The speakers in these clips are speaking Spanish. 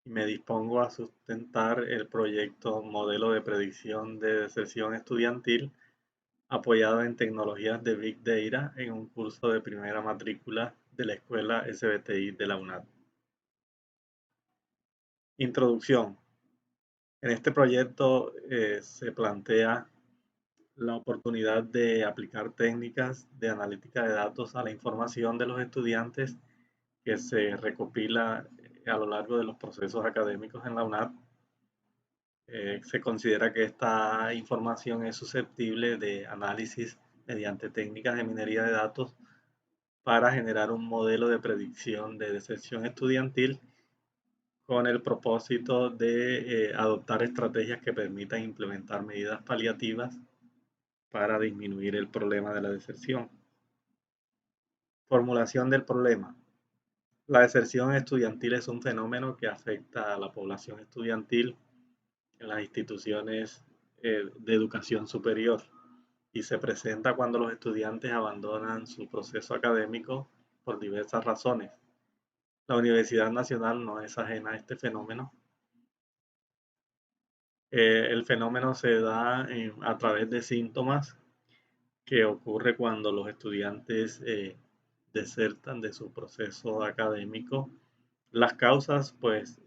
y me dispongo a sustentar el proyecto Modelo de Predicción de Deserción Estudiantil apoyado en tecnologías de Big Data en un curso de primera matrícula de la Escuela SBTI de la UNAD. Introducción. En este proyecto se plantea la oportunidad de aplicar técnicas de analítica de datos a la información de los estudiantes que se recopila a lo largo de los procesos académicos en la UNAD. Se considera que esta información es susceptible de análisis mediante técnicas de minería de datos para generar un modelo de predicción de deserción estudiantil con el propósito de adoptar estrategias que permitan implementar medidas paliativas para disminuir el problema de la deserción. Formulación del problema. La deserción estudiantil es un fenómeno que afecta a la población estudiantil en las instituciones de educación superior y se presenta cuando los estudiantes abandonan su proceso académico por diversas razones. La Universidad Nacional no es ajena a este fenómeno. El fenómeno se da a través de síntomas que ocurre cuando los estudiantes desertan de su proceso académico. Las causas, pues,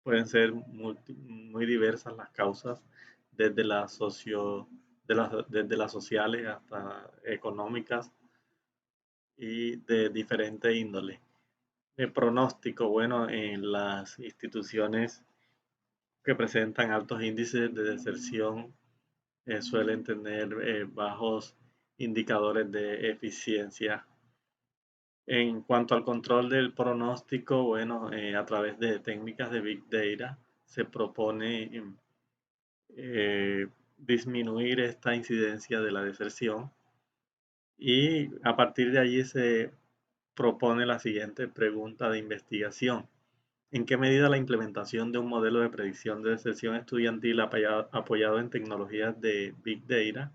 pueden ser muy diversas las causas, desde desde las sociales hasta económicas y de diferente índole. El pronóstico, bueno, en las instituciones que presentan altos índices de deserción suelen tener bajos indicadores de eficiencia. En cuanto al control del pronóstico, bueno, a través de técnicas de Big Data se propone disminuir esta incidencia de la deserción y a partir de allí se propone la siguiente pregunta de investigación. ¿En qué medida la implementación de un modelo de predicción de deserción estudiantil apoyado en tecnologías de Big Data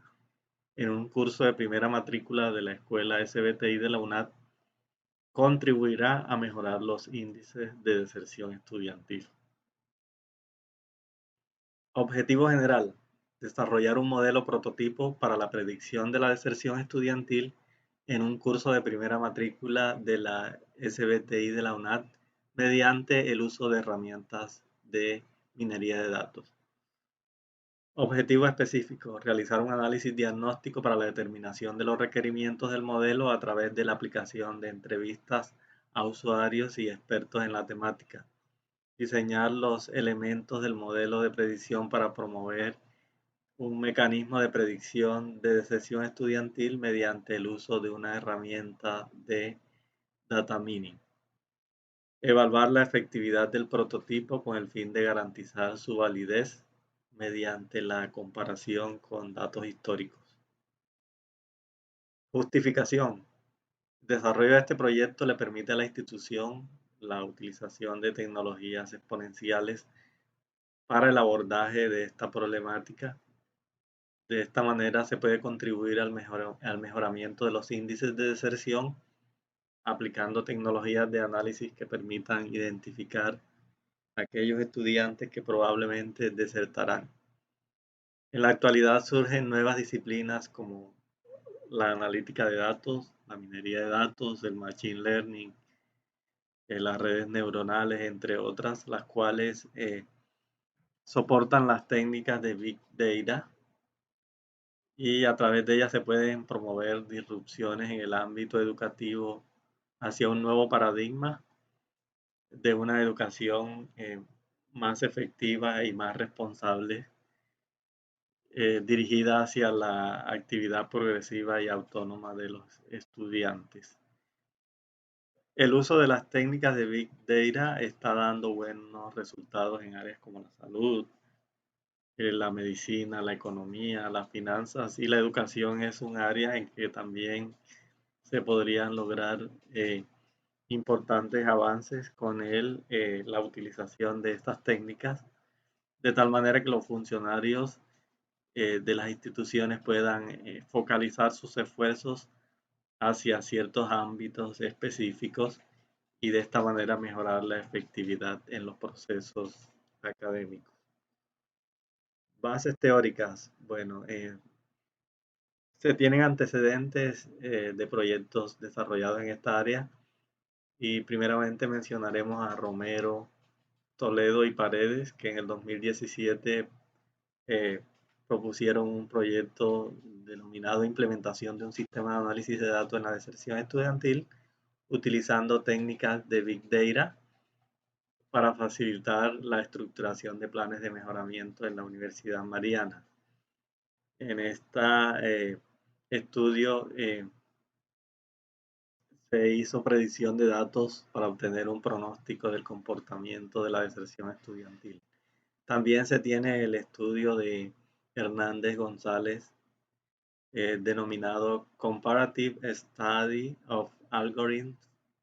en un curso de primera matrícula de la Escuela SBTI de la UNAD contribuirá a mejorar los índices de deserción estudiantil? Objetivo general: desarrollar un modelo prototipo para la predicción de la deserción estudiantil en un curso de primera matrícula de la SBTI de la UNAD mediante el uso de herramientas de minería de datos. Objetivo específico: realizar un análisis diagnóstico para la determinación de los requerimientos del modelo a través de la aplicación de entrevistas a usuarios y expertos en la temática. Diseñar los elementos del modelo de predicción para promover un mecanismo de predicción de deserción estudiantil mediante el uso de una herramienta de data mining. Evaluar la efectividad del prototipo con el fin de garantizar su validez mediante la comparación con datos históricos. Justificación. El desarrollo de este proyecto le permite a la institución la utilización de tecnologías exponenciales para el abordaje de esta problemática. De esta manera se puede contribuir al mejoramiento de los índices de deserción aplicando tecnologías de análisis que permitan identificar a aquellos estudiantes que probablemente desertarán. En la actualidad surgen nuevas disciplinas como la analítica de datos, la minería de datos, el machine learning, las redes neuronales, entre otras, las cuales soportan las técnicas de Big Data y a través de ellas se pueden promover disrupciones en el ámbito educativo hacia un nuevo paradigma de una educación más efectiva y más responsable, dirigida hacia la actividad progresiva y autónoma de los estudiantes. El uso de las técnicas de Big Data está dando buenos resultados en áreas como la salud, la medicina, la economía, las finanzas y la educación es un área en que también se podrían lograr importantes avances con la utilización de estas técnicas, de tal manera que los funcionarios de las instituciones puedan focalizar sus esfuerzos hacia ciertos ámbitos específicos y de esta manera mejorar la efectividad en los procesos académicos. Bases teóricas. Bueno, se tienen antecedentes de proyectos desarrollados en esta área y primeramente mencionaremos a Romero, Toledo y Paredes, que en el 2017 eh, propusieron un proyecto denominado Implementación de un sistema de análisis de datos en la deserción estudiantil utilizando técnicas de Big Data para facilitar la estructuración de planes de mejoramiento en la Universidad Mariana. En este estudio se hizo predicción de datos para obtener un pronóstico del comportamiento de la deserción estudiantil. También se tiene el estudio de Hernández González denominado Comparative Study of Algorithms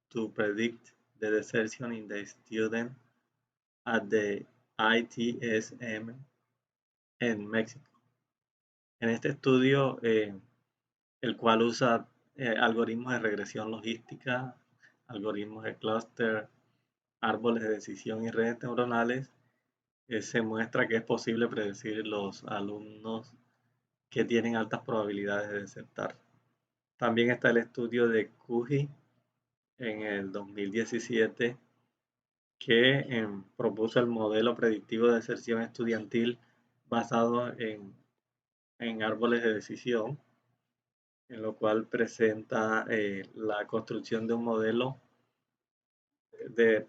to Predict the Desertion in the Student at the ITSM en México. En este estudio, el cual usa algoritmos de regresión logística, algoritmos de clúster, árboles de decisión y redes neuronales, se muestra que es posible predecir los alumnos que tienen altas probabilidades de desertar. También está el estudio de Cuji en el 2017 que propuso el modelo predictivo de deserción estudiantil basado en árboles de decisión, en lo cual presenta la construcción de un modelo de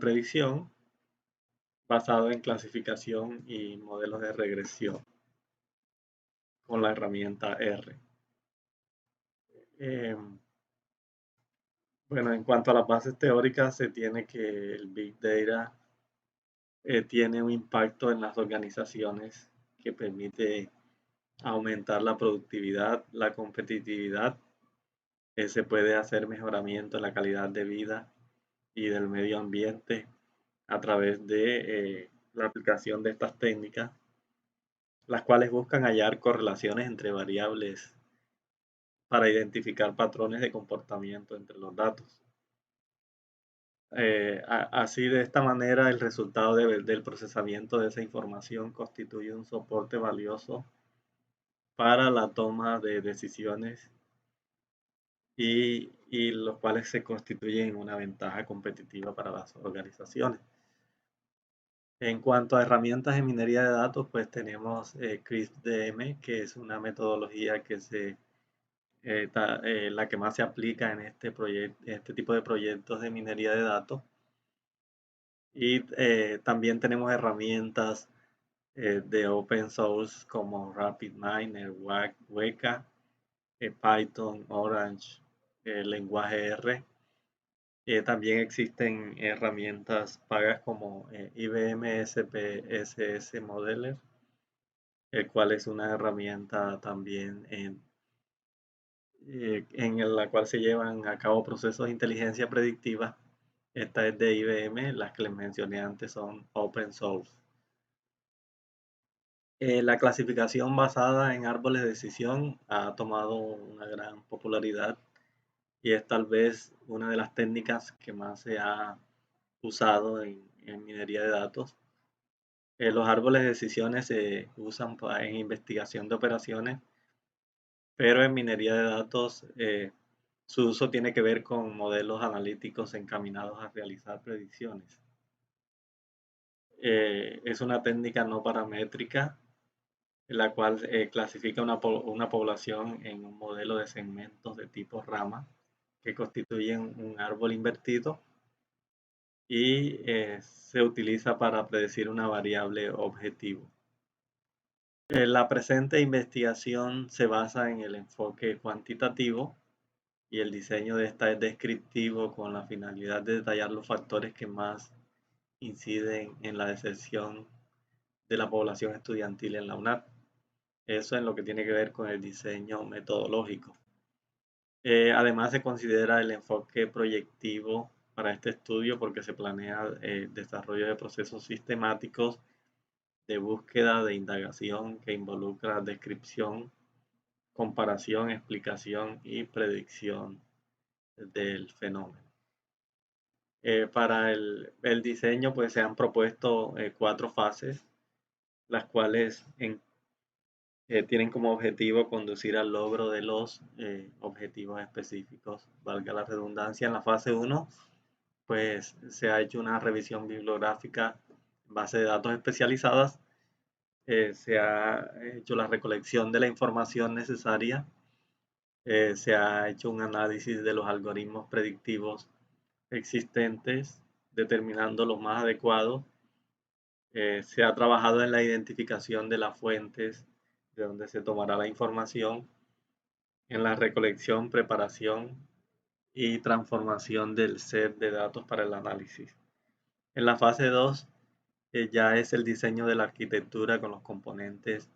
predicción basado en clasificación y modelos de regresión con la herramienta R. Bueno, en cuanto a las bases teóricas, se tiene que el Big Data tiene un impacto en las organizaciones que permite aumentar la productividad, la competitividad, se puede hacer mejoramiento en la calidad de vida y del medio ambiente a través de la aplicación de estas técnicas, las cuales buscan hallar correlaciones entre variables para identificar patrones de comportamiento entre los datos. Así, de esta manera, el resultado del procesamiento de esa información constituye un soporte valioso para la toma de decisiones y los cuales se constituyen una ventaja competitiva para las organizaciones. En cuanto a herramientas de minería de datos, pues tenemos CRISP-DM, que es una metodología que la que más se aplica en este tipo de proyectos de minería de datos. Y también tenemos herramientas de open source como RapidMiner, Weka, Python, Orange, lenguaje R. También existen herramientas pagas como IBM SPSS Modeler, el cual es una herramienta también en la cual se llevan a cabo procesos de inteligencia predictiva. Esta es de IBM, las que les mencioné antes son open source. La clasificación basada en árboles de decisión ha tomado una gran popularidad y es tal vez una de las técnicas que más se ha usado en minería de datos. Los árboles de decisiones se usan en investigación de operaciones, pero en minería de datos su uso tiene que ver con modelos analíticos encaminados a realizar predicciones. Es una técnica no paramétrica, en la cual clasifica una población en un modelo de segmentos de tipo rama que constituyen un árbol invertido y se utiliza para predecir una variable objetivo. La presente investigación se basa en el enfoque cuantitativo y el diseño de esta es descriptivo con la finalidad de detallar los factores que más inciden en la deserción de la población estudiantil en la UNAD. Eso en lo que tiene que ver con el diseño metodológico. Además se considera el enfoque proyectivo para este estudio porque se planea el desarrollo de procesos sistemáticos de búsqueda, de indagación que involucra descripción, comparación, explicación y predicción del fenómeno. Para el diseño, pues se han propuesto 4 fases, las cuales tienen como objetivo conducir al logro de los objetivos específicos. Valga la redundancia, en la fase 1, pues se ha hecho una revisión bibliográfica en base de datos especializadas, se ha hecho la recolección de la información necesaria, se ha hecho un análisis de los algoritmos predictivos existentes, determinando los más adecuados. Se ha trabajado en la identificación de las fuentes de donde se tomará la información, en la recolección, preparación y transformación del set de datos para el análisis. En la fase 2 ya es el diseño de la arquitectura con los componentes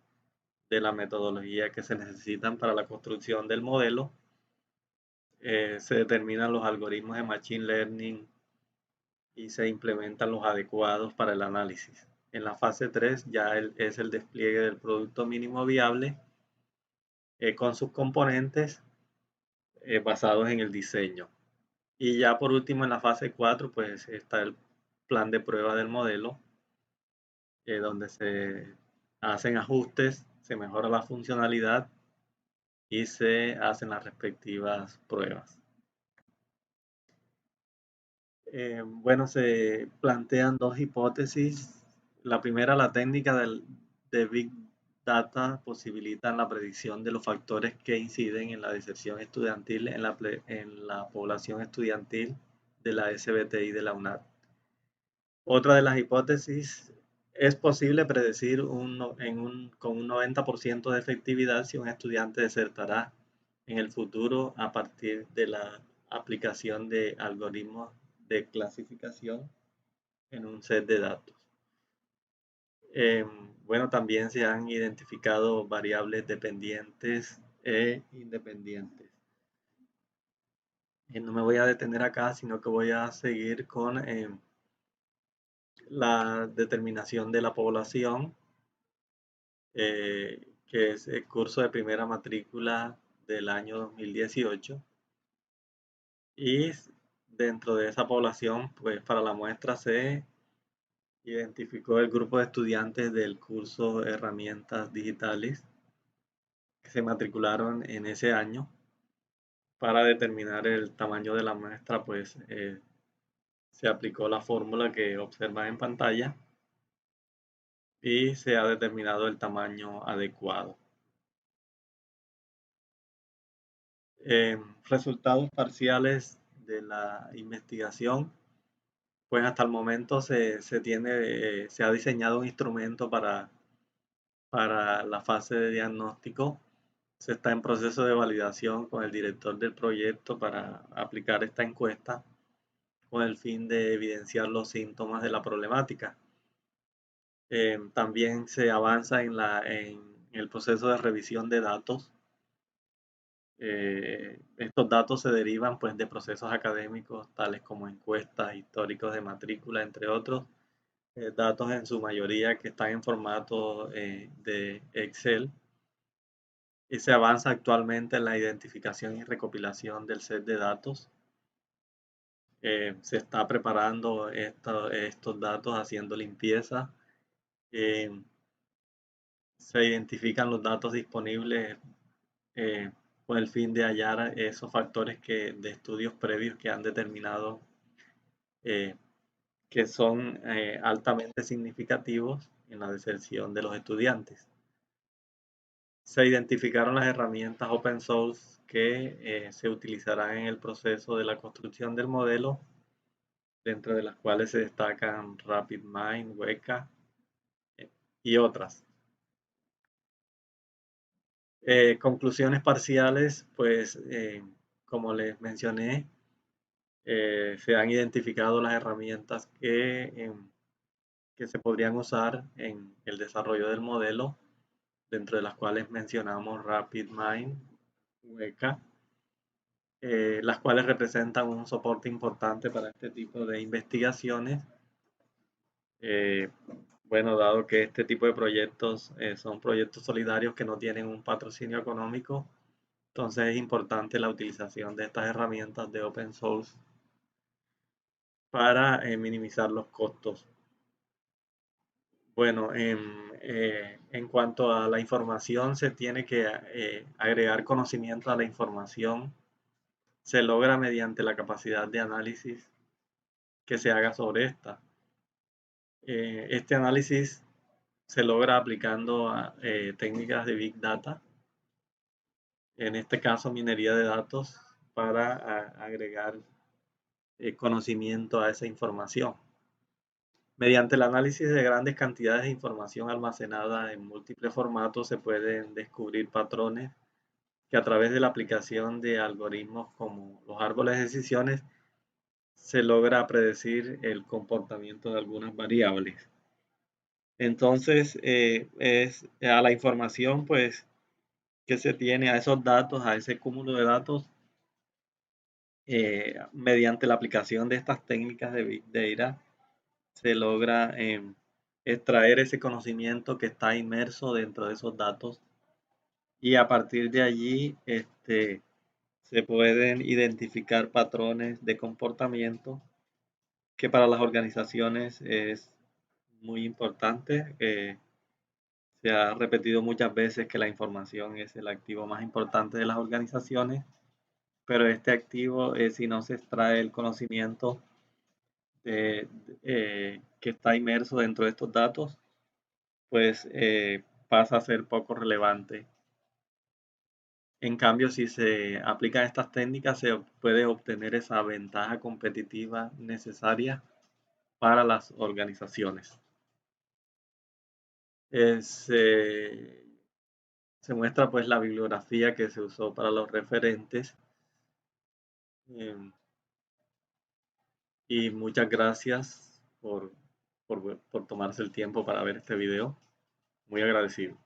de la metodología que se necesitan para la construcción del modelo. Se determinan los algoritmos de Machine Learning y se implementan los adecuados para el análisis. En la fase 3 ya es el despliegue del producto mínimo viable con sus componentes basados en el diseño. Y ya por último en la fase 4 pues está el plan de prueba del modelo, donde se hacen ajustes, se mejora la funcionalidad y se hacen las respectivas pruebas. Bueno, se plantean 2 hipótesis. La primera, la técnica de Big Data posibilita la predicción de los factores que inciden en la deserción estudiantil en la población estudiantil de la SBTI de la UNAD. Otra de las hipótesis, es posible predecir con un 90% de efectividad si un estudiante desertará en el futuro a partir de la aplicación de algoritmos de clasificación en un set de datos. Bueno, también se han identificado variables dependientes e independientes. No me voy a detener acá, sino que voy a seguir con la determinación de la población, que es el curso de primera matrícula del año 2018. Y dentro de esa población, pues para la muestra se identificó el grupo de estudiantes del curso Herramientas Digitales que se matricularon en ese año. Para determinar el tamaño de la muestra, pues se aplicó la fórmula que observan en pantalla y se ha determinado el tamaño adecuado. Resultados parciales de la investigación. Pues hasta el momento se ha diseñado un instrumento para la fase de diagnóstico. Se está en proceso de validación con el director del proyecto para aplicar esta encuesta con el fin de evidenciar los síntomas de la problemática. También se avanza en el proceso de revisión de datos. Estos datos se derivan pues, de procesos académicos tales como encuestas, históricos de matrícula, entre otros. Datos en su mayoría que están en formato de Excel. Y se avanza actualmente en la identificación y recopilación del set de datos. Se está preparando estos datos, haciendo limpieza. Se identifican los datos disponibles con el fin de hallar esos factores de estudios previos que han determinado que son altamente significativos en la deserción de los estudiantes. Se identificaron las herramientas open source que se utilizarán en el proceso de la construcción del modelo, dentro de las cuales se destacan RapidMine, Weka y otras. Conclusiones parciales, pues como les mencioné, se han identificado las herramientas que se podrían usar en el desarrollo del modelo, dentro de las cuales mencionamos RapidMine, Weka, las cuales representan un soporte importante para este tipo de investigaciones. Bueno, dado que este tipo de proyectos son proyectos solidarios que no tienen un patrocinio económico, entonces es importante la utilización de estas herramientas de open source para minimizar los costos. Bueno, en cuanto a la información, se tiene que agregar conocimiento a la información. Se logra mediante la capacidad de análisis que se haga sobre esta. Este análisis se logra aplicando técnicas de Big Data, en este caso minería de datos, para agregar conocimiento a esa información. Mediante el análisis de grandes cantidades de información almacenada en múltiples formatos se pueden descubrir patrones que a través de la aplicación de algoritmos como los árboles de decisiones se logra predecir el comportamiento de algunas variables. Entonces, es a la información pues que se tiene, a esos datos, a ese cúmulo de datos, mediante la aplicación de estas técnicas de Big Data, se logra extraer ese conocimiento que está inmerso dentro de esos datos y a partir de allí se pueden identificar patrones de comportamiento que para las organizaciones es muy importante. Se ha repetido muchas veces que la información es el activo más importante de las organizaciones, pero este activo, si no se extrae el conocimiento que está inmerso dentro de estos datos, pues pasa a ser poco relevante. En cambio, si se aplican estas técnicas, se puede obtener esa ventaja competitiva necesaria para las organizaciones. Se muestra pues la bibliografía que se usó para los referentes. Y muchas gracias por tomarse el tiempo para ver este video. Muy agradecido.